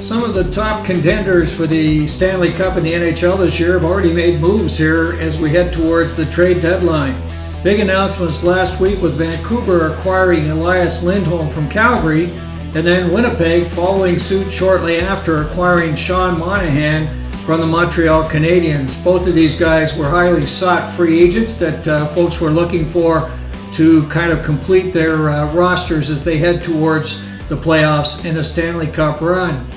Some of the top contenders for the Stanley Cup in the NHL this year have already made moves here as we head towards the trade deadline. Big announcements last week with Vancouver acquiring Elias Lindholm from Calgary, and then Winnipeg following suit shortly after acquiring Sean Monaghan from the Montreal Canadiens. Both of these guys were highly sought free agents that folks were looking for to kind of complete their rosters as they head towards the playoffs in a Stanley Cup run.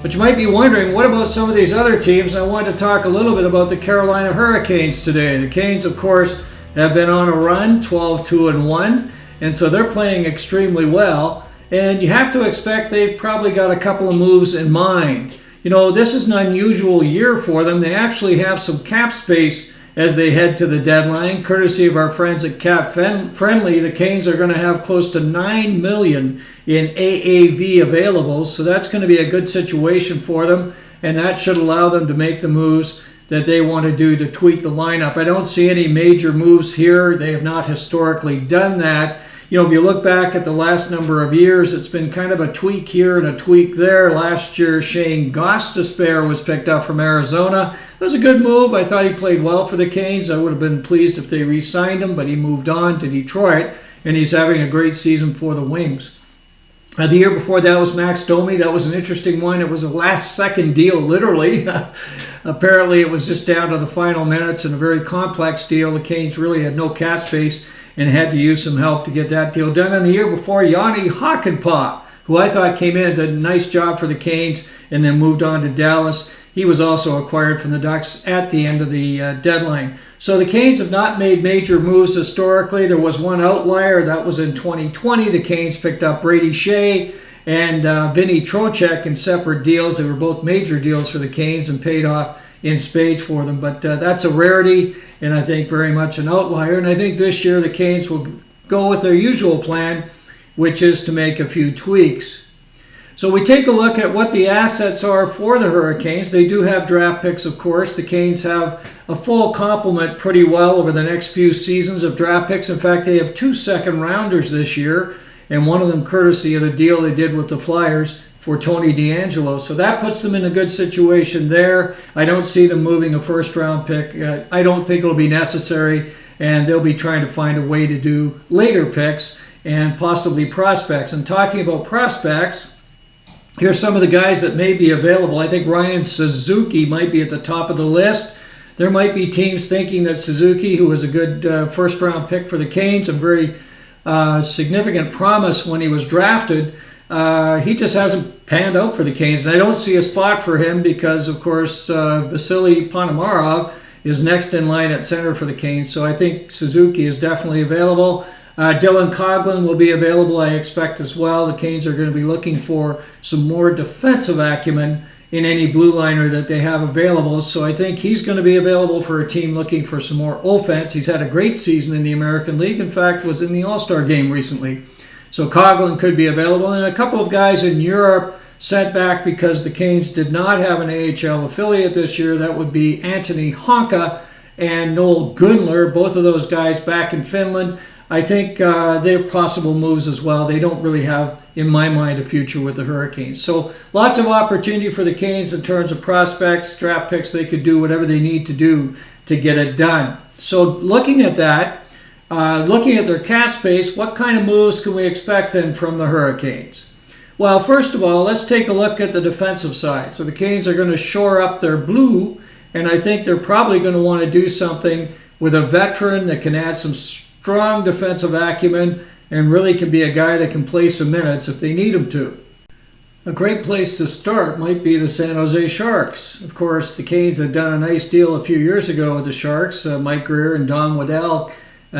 But you might be wondering, what about some of these other teams? I wanted to talk a little bit about the Carolina Hurricanes today. The Canes, of course, have been on a run, 12-2-1, and so they're playing extremely well. And you have to expect they've probably got a couple of moves in mind. You know, this is an unusual year for them. They actually have some cap space as they head to the deadline. Courtesy of our friends at Cap Friendly, the Canes are going to have close to $9 million in AAV available, so that's going to be a good situation for them, and that should allow them to make the moves that they want to do to tweak the lineup. I don't see any major moves here. They have not historically done that. You know, if you look back at the last number of years, it's been kind of a tweak here and a tweak there. Last year, Shane Goalie-This was picked up from Arizona. It was a good move. I thought he played well for the Canes. I would have been pleased if they re-signed him, but he moved on to Detroit, and he's having a great season for the Wings. The year before that was Max Domi. That was an interesting one. It was a last-second deal, literally. Apparently, it was just down to the final minutes and a very complex deal. The Canes really had no cap space and had to use some help to get that deal done. And the year before, Yanni Hakanpää, who I thought came in and did a nice job for the Canes and then moved on to Dallas. He was also acquired from the Ducks at the end of the deadline. So the Canes have not made major moves historically. There was one outlier. That was in 2020. The Canes picked up Brady Shea and Vinny Trocheck in separate deals. They were both major deals for the Canes and paid off in spades for them. But that's a rarity and I think very much an outlier. And I think this year the Canes will go with their usual plan, which is to make a few tweaks. So we take a look at what the assets are for the Hurricanes. They do have draft picks, of course. The Canes have a full complement pretty well over the next few seasons of draft picks. In fact, they have 2 second-rounders this year, and one of them courtesy of the deal they did with the Flyers for Tony DeAngelo. So that puts them in a good situation there. I don't see them moving a first-round pick. I don't think it'll be necessary, and they'll be trying to find a way to do later picks and possibly prospects. And talking about prospects, here's some of the guys that may be available. I think Ryan Suzuki might be at the top of the list. There might be teams thinking that Suzuki, who was a good first-round pick for the Canes and very significant promise when he was drafted, he just hasn't panned out for the Canes. And I don't see a spot for him because, of course, Vasily Ponomarov is next in line at center for the Canes. So I think Suzuki is definitely available. Dylan Coughlin will be available, I expect, as well. The Canes are going to be looking for some more defensive acumen in any blue liner that they have available. So I think he's going to be available for a team looking for some more offense. He's had a great season in the American League. In fact, was in the All-Star game recently. So Coughlin could be available. And a couple of guys in Europe sent back because the Canes did not have an AHL affiliate this year. That would be Anthony Honka and Noel Gunler, both of those guys back in Finland. I think they're possible moves as well. They don't really have, in my mind, a future with the Hurricanes. So lots of opportunity for the Canes in terms of prospects, draft picks. They could do whatever they need to do to get it done. So looking at that, looking at their cap space, what kind of moves can we expect then from the Hurricanes? Well, first of all, let's take a look at the defensive side. So the Canes are going to shore up their blue, and I think they're probably going to want to do something with a veteran that can add some strong defensive acumen and really can be a guy that can play some minutes if they need him to. A great place to start might be the San Jose Sharks. Of course, the Canes had done a nice deal a few years ago with the Sharks. Mike Greer and Don Waddell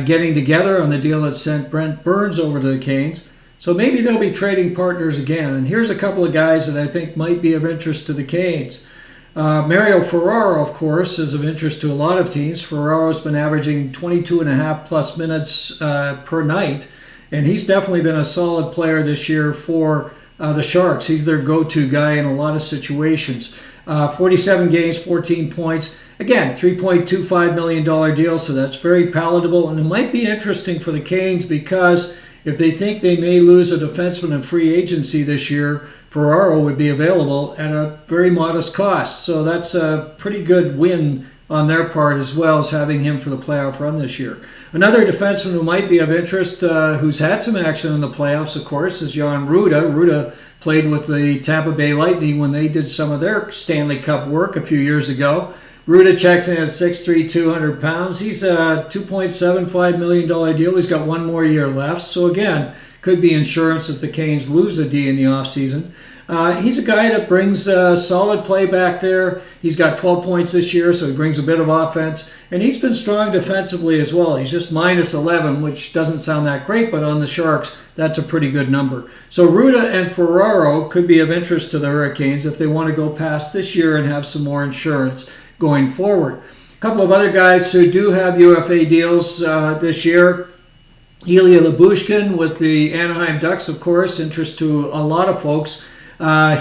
getting together on the deal that sent Brent Burns over to the Canes. So maybe they'll be trading partners again. And here's a couple of guys that I think might be of interest to the Canes. Mario Ferraro, of course, is of interest to a lot of teams. Ferraro's been averaging 22.5 plus minutes per night, and he's definitely been a solid player this year for the Sharks. He's their go-to guy in a lot of situations. 47 games, 14 points. Again, $3.25 million deal, so that's very palatable, and it might be interesting for the Canes because if they think they may lose a defenseman in free agency this year, Ferraro would be available at a very modest cost. So that's a pretty good win on their part, as well as having him for the playoff run this year. Another defenseman who might be of interest, who's had some action in the playoffs, of course, is Jan Ruda. Ruda played with the Tampa Bay Lightning when they did some of their Stanley Cup work a few years ago. Ruda checks in at 6'3", 200 pounds. He's a $2.75 million deal. He's got one more year left. So again, could be insurance if the Canes lose a D in the offseason. He's a guy that brings solid play back there. He's got 12 points this year, so he brings a bit of offense. And he's been strong defensively as well. He's just minus 11, which doesn't sound that great, but on the Sharks, that's a pretty good number. So Ruda and Ferraro could be of interest to the Hurricanes if they want to go past this year and have some more insurance going forward. A couple of other guys who do have UFA deals this year. Ilya Lyubushkin with the Anaheim Ducks, of course, interest to a lot of folks.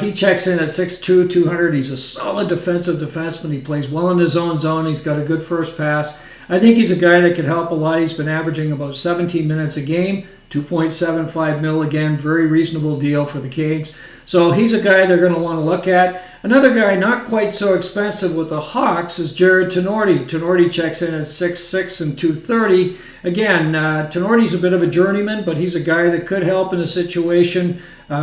He checks in at 6'2", 200. He's a solid defensive defenseman. He plays well in his own zone. He's got a good first pass. I think he's a guy that could help a lot. He's been averaging about 17 minutes a game, $2.75 million, again, very reasonable deal for the Canes. So he's a guy they're going to want to look at. Another guy not quite so expensive with the Hawks is Jared Tenorti. Tenorti checks in at 6'6" and 230. Again, Tenorti's a bit of a journeyman, but he's a guy that could help in a situation.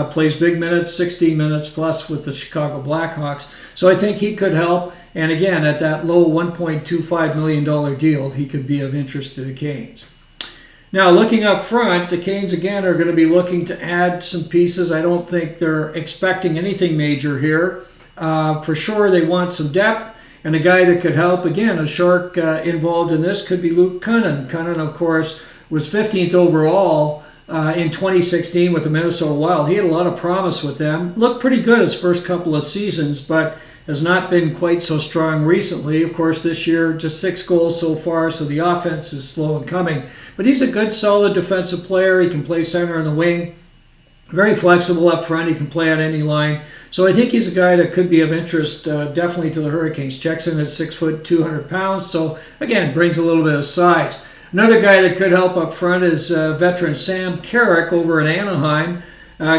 Plays big minutes, 16 minutes plus with the Chicago Blackhawks. So I think he could help. And again, at that low $1.25 million deal, he could be of interest to the Canes. Now, looking up front, the Canes, again, are going to be looking to add some pieces. I don't think they're expecting anything major here. For sure, they want some depth. And a guy that could help, again, a Shark involved in this could be Luke Kunin. Kunin, of course, was 15th overall in 2016 with the Minnesota Wild. He had a lot of promise with them. Looked pretty good his first couple of seasons, but has not been quite so strong recently. Of course, this year, just 6 goals so far, so the offense is slow in coming. But he's a good, solid defensive player. He can play center in the wing. Very flexible up front. He can play on any line. So I think he's a guy that could be of interest definitely to the Hurricanes. Checks in at 6 foot, 200 pounds. So again, brings a little bit of size. Another guy that could help up front is veteran Sam Carrick over in Anaheim.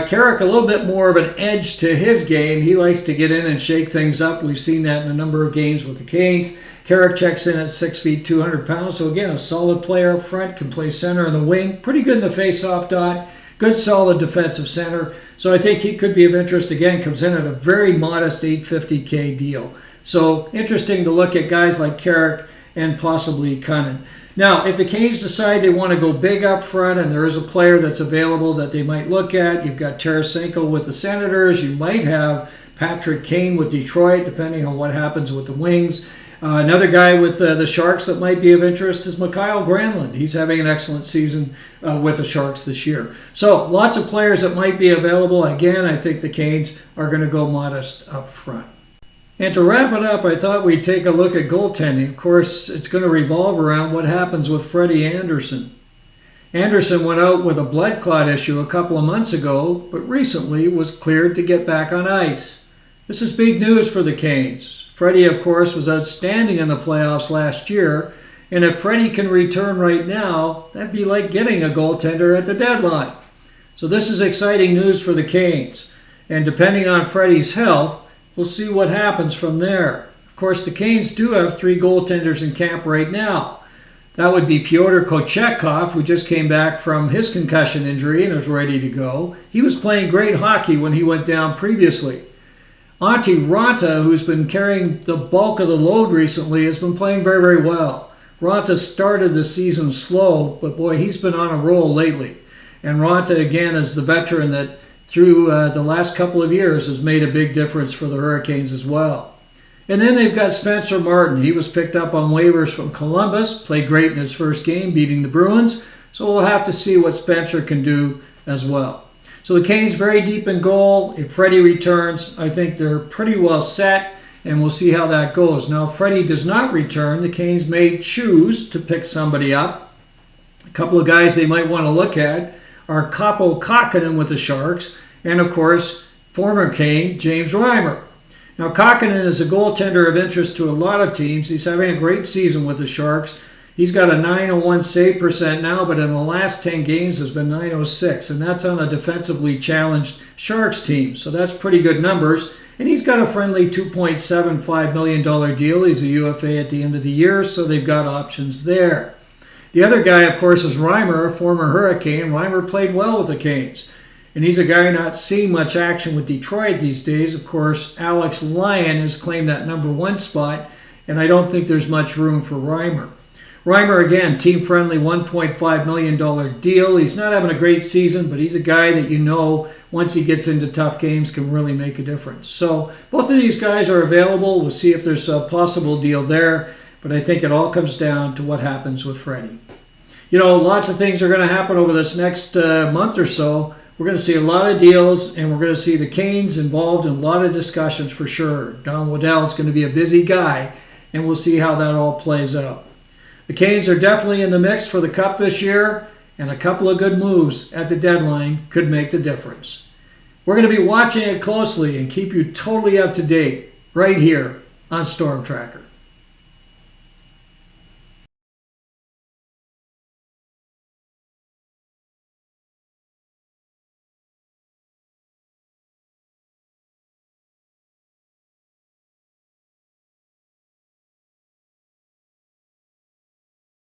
Carrick, a little bit more of an edge to his game. He likes to get in and shake things up. We've seen that in a number of games with the Canes. Carrick checks in at 6 feet, 200 pounds. So again, a solid player up front, can play center in the wing. Pretty good in the face-off dot. Good, solid defensive center. So I think he could be of interest. Again, comes in at a very modest $850K deal. So interesting to look at guys like Carrick and possibly Kunin. Now, if the Canes decide they want to go big up front and there is a player that's available that they might look at, you've got Tarasenko with the Senators. You might have Patrick Kane with Detroit, depending on what happens with the Wings. Another guy with the Sharks that might be of interest is Mikael Granlund. He's having an excellent season with the Sharks this year. So lots of players that might be available. Again, I think the Canes are going to go modest up front. And to wrap it up, I thought we'd take a look at goaltending. Of course, it's going to revolve around what happens with Freddie Andersen. Andersen went out with a blood clot issue a couple of months ago, but recently was cleared to get back on ice. This is big news for the Canes. Freddie, of course, was outstanding in the playoffs last year, and if Freddie can return right now, that'd be like getting a goaltender at the deadline. So this is exciting news for the Canes. And depending on Freddie's health, we'll see what happens from there. Of course, the Canes do have 3 goaltenders in camp right now. That would be Pyotr Kochetkov, who just came back from his concussion injury and is ready to go. He was playing great hockey when he went down previously. Antti Raanta, who's been carrying the bulk of the load recently, has been playing very, very well. Raanta started the season slow, but boy, he's been on a roll lately. And Raanta, again, is the veteran that through the last couple of years has made a big difference for the Hurricanes as well. And then they've got Spencer Martin. He was picked up on waivers from Columbus, played great in his first game, beating the Bruins. So we'll have to see what Spencer can do as well. So the Canes very deep in goal. If Freddie returns, I think they're pretty well set, and we'll see how that goes. Now, if Freddie does not return, the Canes may choose to pick somebody up. A couple of guys they might want to look at are Kaapo Kähkönen with the Sharks, and of course, former Cane, James Reimer. Now, Kähkönen is a goaltender of interest to a lot of teams. He's having a great season with the Sharks. He's got a .901 save percent now, but in the last 10 games has been .906, and that's on a defensively challenged Sharks team. So that's pretty good numbers. And he's got a friendly $2.75 million deal. He's a UFA at the end of the year, so they've got options there. The other guy, of course, is Reimer, a former Hurricane. Reimer played well with the Canes. And he's a guy not seeing much action with Detroit these days. Of course, Alex Lyon has claimed that #1 spot, and I don't think there's much room for Reimer. Reimer, again, team-friendly $1.5 million deal. He's not having a great season, but he's a guy that you know, once he gets into tough games, can really make a difference. So both of these guys are available. We'll see if there's a possible deal there, but I think it all comes down to what happens with Freddie. You know, lots of things are going to happen over this next month or so. We're going to see a lot of deals, and we're going to see the Canes involved in a lot of discussions for sure. Don Waddell is going to be a busy guy, and we'll see how that all plays out. The Canes are definitely in the mix for the Cup this year, and a couple of good moves at the deadline could make the difference. We're going to be watching it closely and keep you totally up to date right here on stormTRacker.